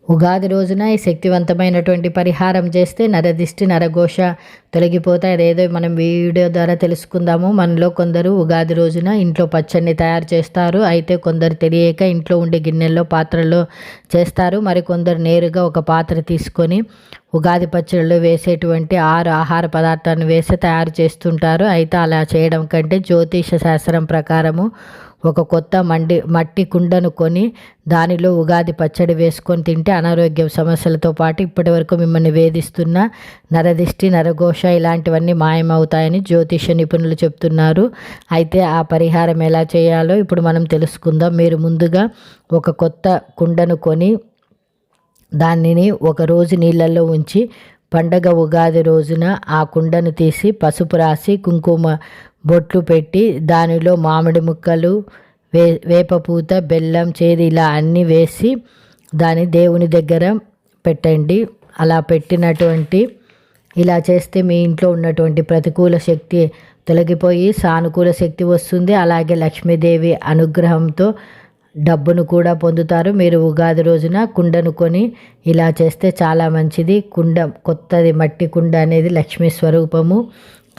ఉగాది రోజున ఈ శక్తివంతమైనటువంటి పరిహారం చేస్తే నరదిష్టి నరఘోష తొలగిపోతాయి. అదేదో మనం వీడియో ద్వారా తెలుసుకుందాము. మనలో కొందరు ఉగాది రోజున ఇంట్లో పచ్చడిని తయారు చేస్తారు. అయితే కొందరు తెలియక ఇంట్లో ఉండే గిన్నెల్లో పాత్రలో చేస్తారు. మరి కొందరు నేరుగా ఒక పాత్ర తీసుకొని ఉగాది పచ్చడిలో వేసేటువంటి 6 ఆహార పదార్థాలను వేసి తయారు చేస్తుంటారు. అయితే అలా చేయడం కంటే జ్యోతిష శాస్త్రం ప్రకారము ఒక కొత్త మట్టి కుండను కొని దానిలో ఉగాది పచ్చడి వేసుకొని తింటే అనారోగ్య సమస్యలతో పాటు ఇప్పటి వరకు మిమ్మల్ని వేధిస్తున్న నరదిష్టి నరఘోష ఇలాంటివన్నీ మాయమవుతాయని జ్యోతిష నిపుణులు చెప్తున్నారు. అయితే ఆ పరిహారం ఎలా చేయాలో ఇప్పుడు మనం తెలుసుకుందాం. మీరు ముందుగా ఒక కొత్త కుండను కొని దానిని ఒకరోజు నీళ్ళల్లో ఉంచి పండగ ఉగాది రోజున ఆ కుండను తీసి పసుపు రాసి కుంకుమ బొట్లు పెట్టి దానిలో మామిడి ముక్కలు వేపపూత బెల్లం చేదు ఇలా అన్నీ వేసి దాని దేవుని దగ్గర పెట్టండి. అలా పెట్టినటువంటి ఇలా చేస్తే మీ ఇంట్లో ఉన్నటువంటి ప్రతికూల శక్తి తొలగిపోయి సానుకూల శక్తి వస్తుంది. అలాగే లక్ష్మీదేవి అనుగ్రహంతో డబ్బును కూడా పొందుతారు. మీరు ఉగాది రోజున కుండను కొని ఇలా చేస్తే చాలా మంచిది. కొత్తది మట్టి కుండ అనేది లక్ష్మీ స్వరూపము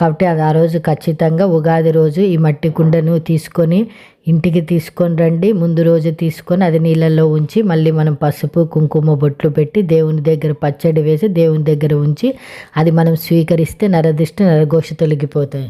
కాబట్టి అది ఆ రోజు ఖచ్చితంగా ఉగాది రోజు ఈ మట్టి కుండను తీసుకొని ఇంటికి తీసుకొని రండి. ముందు రోజు తీసుకొని అది నీళ్ళల్లో ఉంచి మళ్ళీ మనం పసుపు కుంకుమ బొట్లు పెట్టి దేవుని దగ్గర పచ్చడి వేసి దేవుని దగ్గర ఉంచి అది మనం స్వీకరిస్తే నరదిష్టి నరఘోష తొలగిపోతాయి.